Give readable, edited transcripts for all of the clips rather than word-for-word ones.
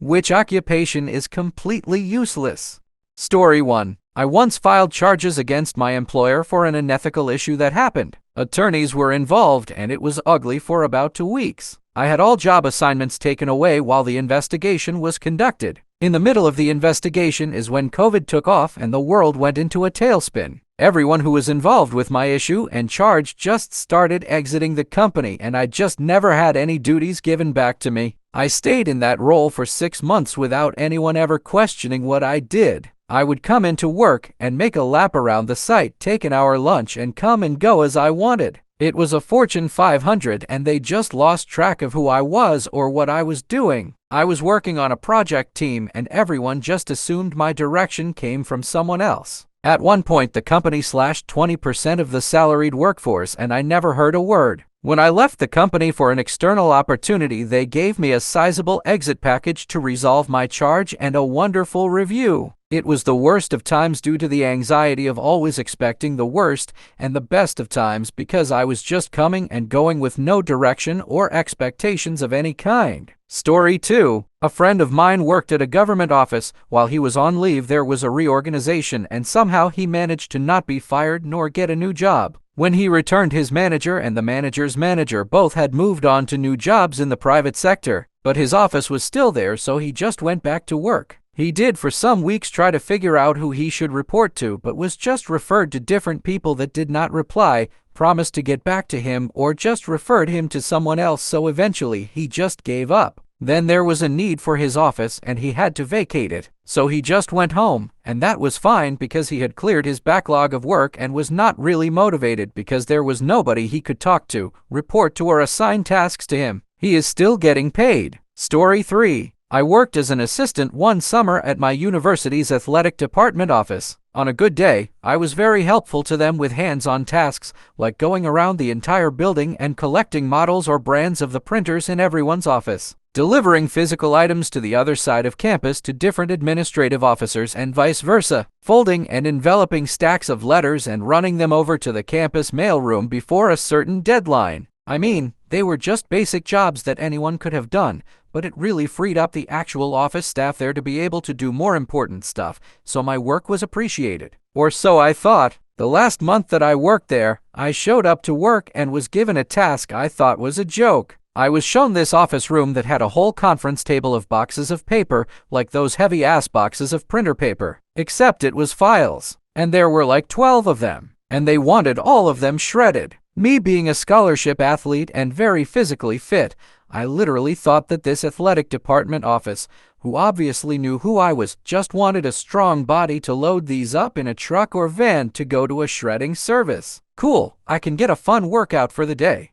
Which occupation is completely useless? Story 1. I once filed charges against my employer for an unethical issue that happened. Attorneys were involved and it was ugly for about 2 weeks. I had all job assignments taken away while the investigation was conducted. In the middle of the investigation is when COVID took off and the world went into a tailspin. Everyone who was involved with my issue and charge just started exiting the company, and I just never had any duties given back to me. I stayed in that role for 6 months without anyone ever questioning what I did. I would come into work and make a lap around the site, take an hour lunch, and come and go as I wanted. It was a Fortune 500 and they just lost track of who I was or what I was doing. I was working on a project team and everyone just assumed my direction came from someone else. At one point, the company slashed 20% of the salaried workforce and I never heard a word. When I left the company for an external opportunity, they gave me a sizable exit package to resolve my charge and a wonderful review. It was the worst of times due to the anxiety of always expecting the worst, and the best of times because I was just coming and going with no direction or expectations of any kind. Story 2. A friend of mine worked at a government office. While he was on leave, there was a reorganization and somehow he managed to not be fired nor get a new job. When he returned, his manager and the manager's manager both had moved on to new jobs in the private sector, but his office was still there, so he just went back to work. He did for some weeks try to figure out who he should report to, but was just referred to different people that did not reply, promised to get back to him, or just referred him to someone else, so eventually he just gave up. Then there was a need for his office and he had to vacate it, so he just went home, and that was fine because he had cleared his backlog of work and was not really motivated because there was nobody he could talk to, report to, or assign tasks to him. He is still getting paid. Story 3. I worked as an assistant one summer at my university's athletic department office. On a good day, I was very helpful to them with hands-on tasks, like going around the entire building and collecting models or brands of the printers in everyone's office, delivering physical items to the other side of campus to different administrative officers and vice versa, folding and enveloping stacks of letters and running them over to the campus mailroom before a certain deadline. I mean, they were just basic jobs that anyone could have done, but it really freed up the actual office staff there to be able to do more important stuff, so my work was appreciated. Or so I thought. The last month that I worked there, I showed up to work and was given a task I thought was a joke. I was shown this office room that had a whole conference table of boxes of paper, like those heavy-ass boxes of printer paper, except it was files, and there were like 12 of them, and they wanted all of them shredded. Me being a scholarship athlete and very physically fit, I literally thought that this athletic department office, who obviously knew who I was, just wanted a strong body to load these up in a truck or van to go to a shredding service. Cool, I can get a fun workout for the day.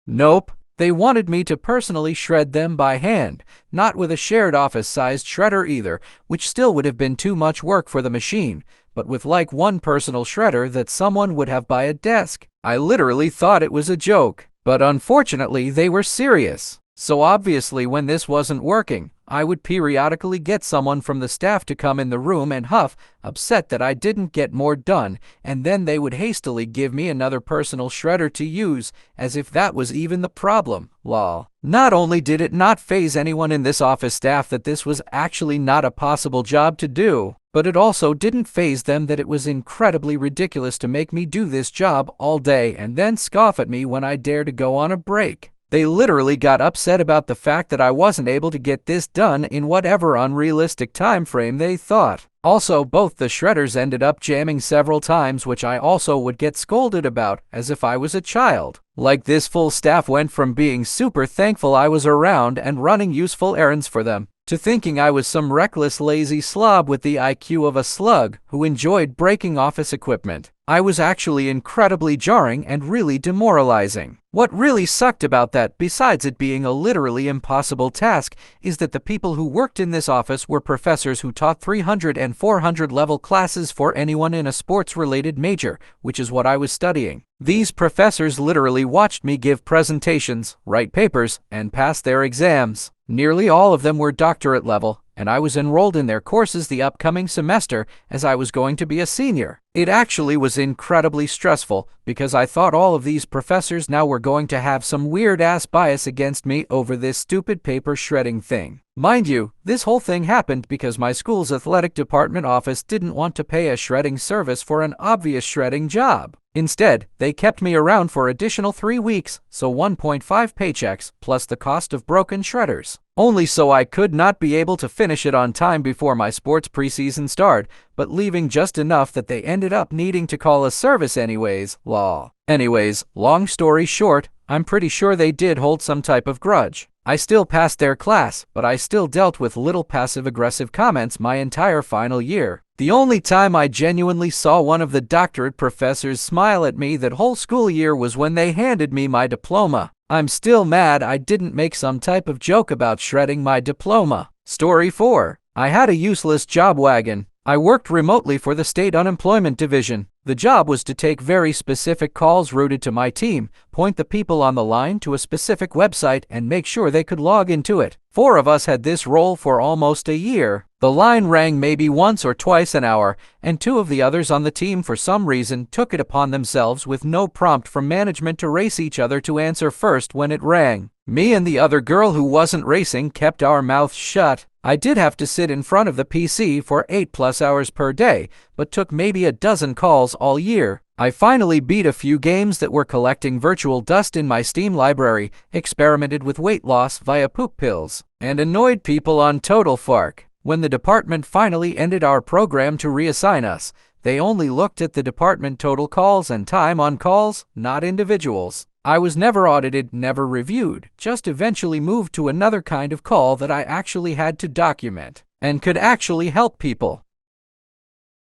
Nope. They wanted me to personally shred them by hand, not with a shared office-sized shredder either, which still would have been too much work for the machine, but with like one personal shredder that someone would have by a desk. I literally thought it was a joke, but unfortunately they were serious. So obviously when this wasn't working, I would periodically get someone from the staff to come in the room and huff, upset that I didn't get more done, and then they would hastily give me another personal shredder to use, as if that was even the problem. Lol. Not only did it not faze anyone in this office staff that this was actually not a possible job to do, but it also didn't faze them that it was incredibly ridiculous to make me do this job all day and then scoff at me when I dare to go on a break. They literally got upset about the fact that I wasn't able to get this done in whatever unrealistic time frame they thought. Also, both the shredders ended up jamming several times, which I also would get scolded about, as if I was a child. Like, this full staff went from being super thankful I was around and running useful errands for them, to thinking I was some reckless lazy slob with the IQ of a slug who enjoyed breaking office equipment. I was actually incredibly jarring and really demoralizing. What really sucked about that, besides it being a literally impossible task, is that the people who worked in this office were professors who taught 300 and 400 level classes for anyone in a sports-related major, which is what I was studying. These professors literally watched me give presentations, write papers, and pass their exams. Nearly all of them were doctorate level, and I was enrolled in their courses the upcoming semester as I was going to be a senior. It actually was incredibly stressful because I thought all of these professors now were going to have some weird-ass bias against me over this stupid paper shredding thing. Mind you, this whole thing happened because my school's athletic department office didn't want to pay a shredding service for an obvious shredding job. Instead, they kept me around for additional 3 weeks, so 1.5 paychecks plus the cost of broken shredders. Only so I could not be able to finish it on time before my sports preseason started, but leaving just enough that they ended up needing to call a service anyways, lol. Anyways, long story short, I'm pretty sure they did hold some type of grudge. I still passed their class, but I still dealt with little passive-aggressive comments my entire final year. The only time I genuinely saw one of the doctorate professors smile at me that whole school year was when they handed me my diploma. I'm still mad I didn't make some type of joke about shredding my diploma. Story 4. I had a useless job wagon. I worked remotely for the state unemployment division. The job was to take very specific calls routed to my team, point the people on the line to a specific website, and make sure they could log into it. 4 of us had this role for almost a year. The line rang maybe once or twice an hour, and 2 of the others on the team for some reason took it upon themselves with no prompt from management to race each other to answer first when it rang. Me and the other girl who wasn't racing kept our mouths shut. I did have to sit in front of the PC for 8+ hours per day, but took maybe a dozen calls all year. I finally beat a few games that were collecting virtual dust in my Steam library, experimented with weight loss via poop pills, and annoyed people on Total Fark. When the department finally ended our program to reassign us, they only looked at the department total calls and time on calls, not individuals. I was never audited, never reviewed, just eventually moved to another kind of call that I actually had to document and could actually help people.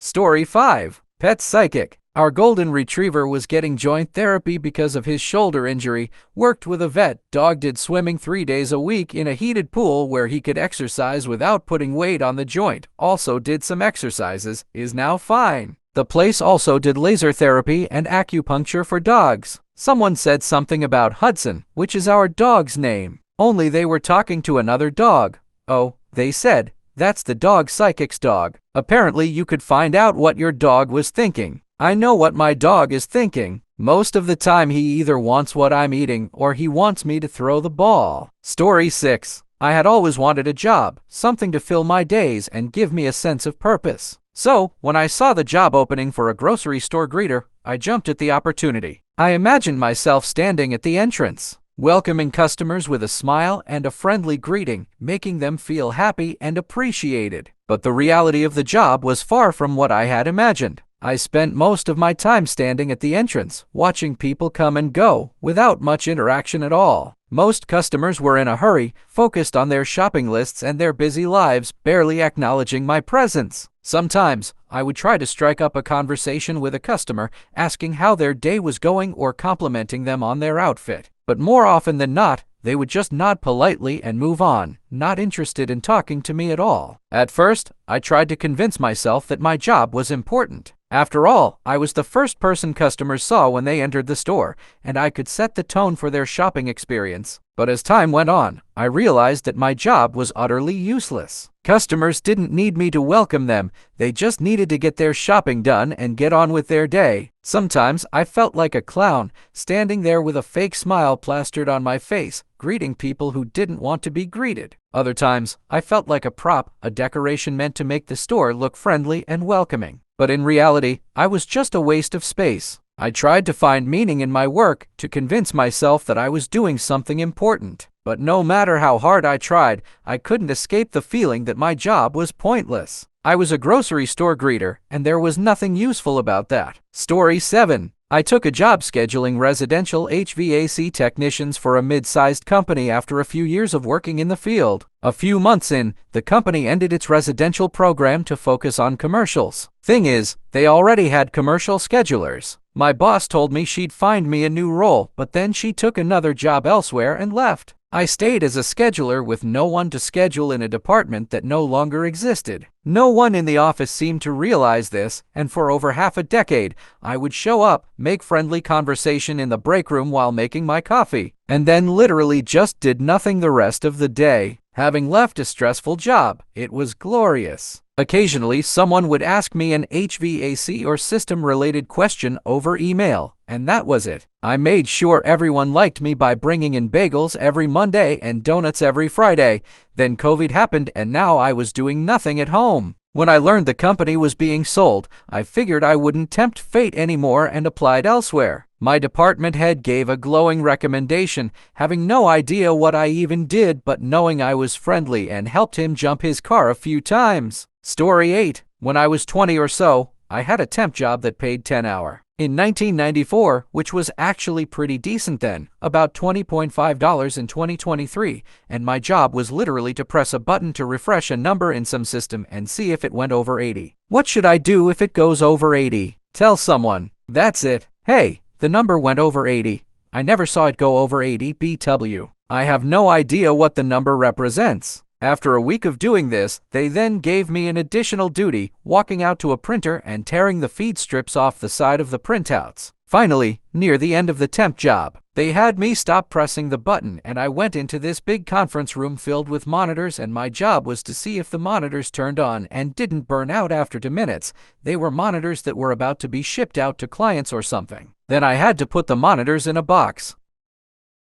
Story 5. Pet Psychic. Our golden retriever was getting joint therapy because of his shoulder injury, worked with a vet, dog did swimming 3 days a week in a heated pool where he could exercise without putting weight on the joint, also did some exercises, is now fine. The place also did laser therapy and acupuncture for dogs. Someone said something about Hudson, which is our dog's name. Only they were talking to another dog. Oh, they said, that's the dog psychic's dog. Apparently you could find out what your dog was thinking. I know what my dog is thinking. Most of the time he either wants what I'm eating or he wants me to throw the ball. Story 6. I had always wanted a job, something to fill my days and give me a sense of purpose. So, when I saw the job opening for a grocery store greeter, I jumped at the opportunity. I imagined myself standing at the entrance, welcoming customers with a smile and a friendly greeting, making them feel happy and appreciated. But the reality of the job was far from what I had imagined. I spent most of my time standing at the entrance, watching people come and go, without much interaction at all. Most customers were in a hurry, focused on their shopping lists and their busy lives, barely acknowledging my presence. Sometimes, I would try to strike up a conversation with a customer, asking how their day was going or complimenting them on their outfit. But more often than not, they would just nod politely and move on, not interested in talking to me at all. At first, I tried to convince myself that my job was important. After all, I was the first person customers saw when they entered the store, and I could set the tone for their shopping experience. But as time went on, I realized that my job was utterly useless. Customers didn't need me to welcome them, they just needed to get their shopping done and get on with their day. Sometimes I felt like a clown, standing there with a fake smile plastered on my face, greeting people who didn't want to be greeted. Other times, I felt like a prop, a decoration meant to make the store look friendly and welcoming. But in reality, I was just a waste of space. I tried to find meaning in my work, to convince myself that I was doing something important. But no matter how hard I tried, I couldn't escape the feeling that my job was pointless. I was a grocery store greeter, and there was nothing useful about that. Story 7. I took a job scheduling residential HVAC technicians for a mid-sized company after a few years of working in the field. A few months in, the company ended its residential program to focus on commercials. Thing is, they already had commercial schedulers. My boss told me she'd find me a new role, but then she took another job elsewhere and left. I stayed as a scheduler with no one to schedule in a department that no longer existed. No one in the office seemed to realize this, and for over half a decade, I would show up, make friendly conversation in the break room while making my coffee, and then literally just did nothing the rest of the day. Having left a stressful job, it was glorious. Occasionally, someone would ask me an HVAC or system-related question over email, and that was it. I made sure everyone liked me by bringing in bagels every Monday and donuts every Friday. Then COVID happened, and now I was doing nothing at home. When I learned the company was being sold, I figured I wouldn't tempt fate anymore and applied elsewhere. My department head gave a glowing recommendation, having no idea what I even did, but knowing I was friendly and helped him jump his car a few times. Story 8. When I was 20 or so, I had a temp job that paid $10 an hour. In 1994, which was actually pretty decent then, about $20.5 in 2023, and my job was literally to press a button to refresh a number in some system and see if it went over 80. What should I do if it goes over 80? Tell someone. That's it. Hey, the number went over 80. I never saw it go over 80 BW. I have no idea what the number represents. After a week of doing this, they then gave me an additional duty, walking out to a printer and tearing the feed strips off the side of the printouts. Finally, near the end of the temp job, they had me stop pressing the button and I went into this big conference room filled with monitors, and my job was to see if the monitors turned on and didn't burn out after 2 minutes. They were monitors that were about to be shipped out to clients or something. Then I had to put the monitors in a box.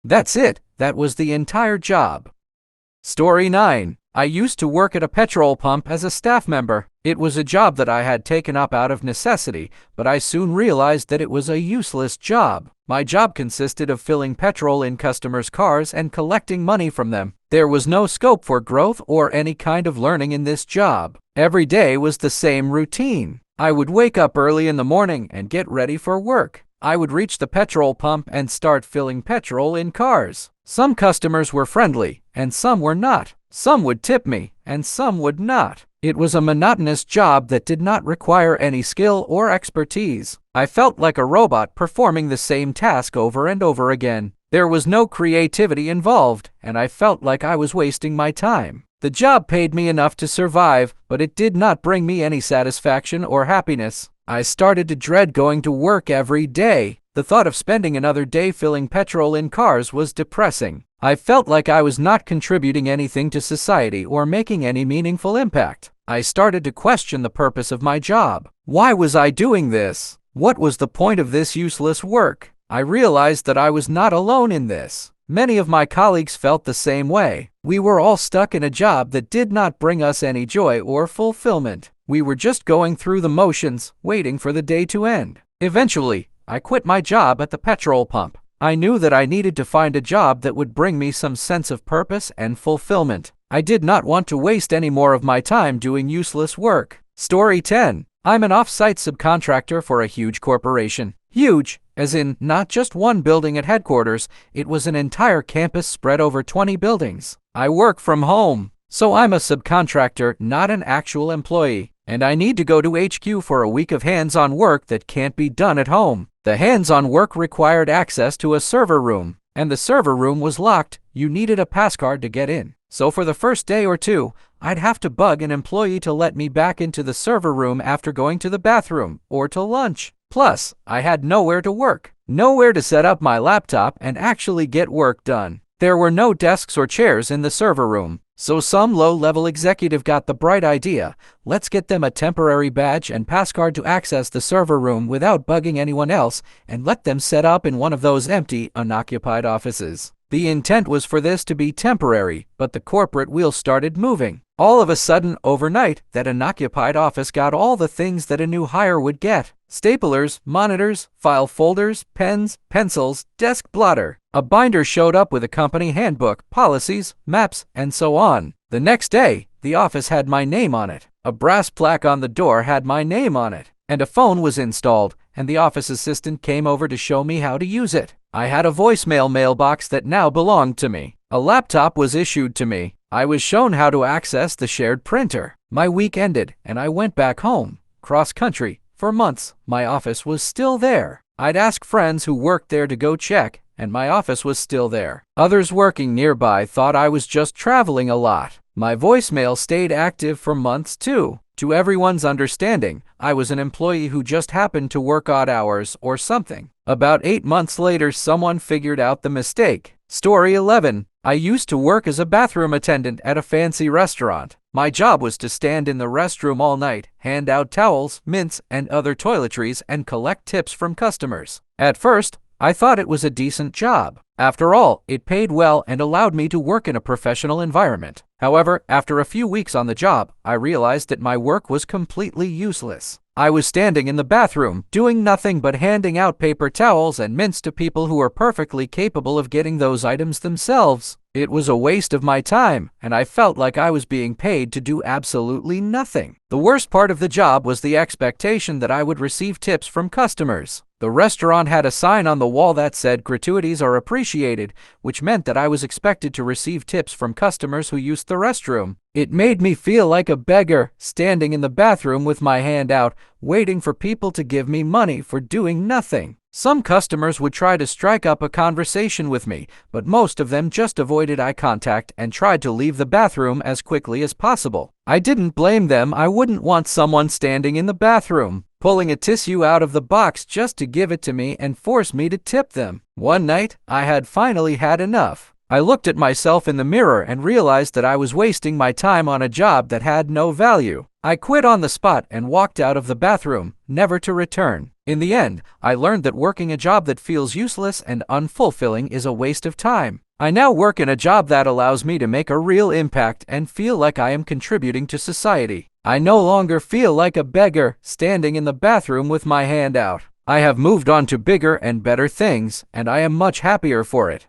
That's it. That was the entire job. Story 9. I used to work at a petrol pump as a staff member. It was a job that I had taken up out of necessity, but I soon realized that it was a useless job. My job consisted of filling petrol in customers' cars and collecting money from them. There was no scope for growth or any kind of learning in this job. Every day was the same routine. I would wake up early in the morning and get ready for work. I would reach the petrol pump and start filling petrol in cars. Some customers were friendly, and some were not. Some would tip me, and some would not. It was a monotonous job that did not require any skill or expertise. I felt like a robot performing the same task over and over again. There was no creativity involved, and I felt like I was wasting my time. The job paid me enough to survive, but it did not bring me any satisfaction or happiness. I started to dread going to work every day. The thought of spending another day filling petrol in cars was depressing. I felt like I was not contributing anything to society or making any meaningful impact. I started to question the purpose of my job. Why was I doing this? What was the point of this useless work? I realized that I was not alone in this. Many of my colleagues felt the same way. We were all stuck in a job that did not bring us any joy or fulfillment. We were just going through the motions, waiting for the day to end. Eventually, I quit my job at the petrol pump. I knew that I needed to find a job that would bring me some sense of purpose and fulfillment. I did not want to waste any more of my time doing useless work. Story 10. I'm an off-site subcontractor for a huge corporation. Huge, as in not just one building at headquarters, it was an entire campus spread over 20 buildings. I work from home, so I'm a subcontractor, not an actual employee. And I need to go to HQ for a week of hands-on work that can't be done at home. The hands-on work required access to a server room, and the server room was locked. You needed a passcard to get in. So for the first day or two, I'd have to bug an employee to let me back into the server room after going to the bathroom or to lunch. Plus, I had nowhere to work, nowhere to set up my laptop and actually get work done. There were no desks or chairs in the server room. So some low-level executive got the bright idea, let's get them a temporary badge and passcard to access the server room without bugging anyone else, and let them set up in one of those empty, unoccupied offices. The intent was for this to be temporary, but the corporate wheels started moving. All of a sudden, overnight, that unoccupied office got all the things that a new hire would get. Staplers, monitors, file folders, pens, pencils, desk blotter. A binder showed up with a company handbook, policies, maps, and so on. The next day, the office had my name on it. A brass plaque on the door had my name on it. And a phone was installed, and the office assistant came over to show me how to use it. I had a voicemail mailbox that now belonged to me. A laptop was issued to me. I was shown how to access the shared printer. My week ended, and I went back home, cross-country. For months, my office was still there. I'd ask friends who worked there to go check, and my office was still there. Others working nearby thought I was just traveling a lot. My voicemail stayed active for months too. To everyone's understanding, I was an employee who just happened to work odd hours or something. About 8 months later, someone figured out the mistake. Story 11. I used to work as a bathroom attendant at a fancy restaurant. My job was to stand in the restroom all night, hand out towels, mints, and other toiletries, and collect tips from customers. At first, I thought it was a decent job. After all, it paid well and allowed me to work in a professional environment. However, after a few weeks on the job, I realized that my work was completely useless. I was standing in the bathroom, doing nothing but handing out paper towels and mints to people who were perfectly capable of getting those items themselves. It was a waste of my time, and I felt like I was being paid to do absolutely nothing. The worst part of the job was the expectation that I would receive tips from customers. The restaurant had a sign on the wall that said gratuities are appreciated, which meant that I was expected to receive tips from customers who used the restroom. It made me feel like a beggar, standing in the bathroom with my hand out, waiting for people to give me money for doing nothing. Some customers would try to strike up a conversation with me, but most of them just avoided eye contact and tried to leave the bathroom as quickly as possible. I didn't blame them. I wouldn't want someone standing in the bathroom, pulling a tissue out of the box just to give it to me and force me to tip them. One night, I had finally had enough. I looked at myself in the mirror and realized that I was wasting my time on a job that had no value. I quit on the spot and walked out of the bathroom, never to return. In the end, I learned that working a job that feels useless and unfulfilling is a waste of time. I now work in a job that allows me to make a real impact and feel like I am contributing to society. I no longer feel like a beggar, standing in the bathroom with my hand out. I have moved on to bigger and better things, and I am much happier for it.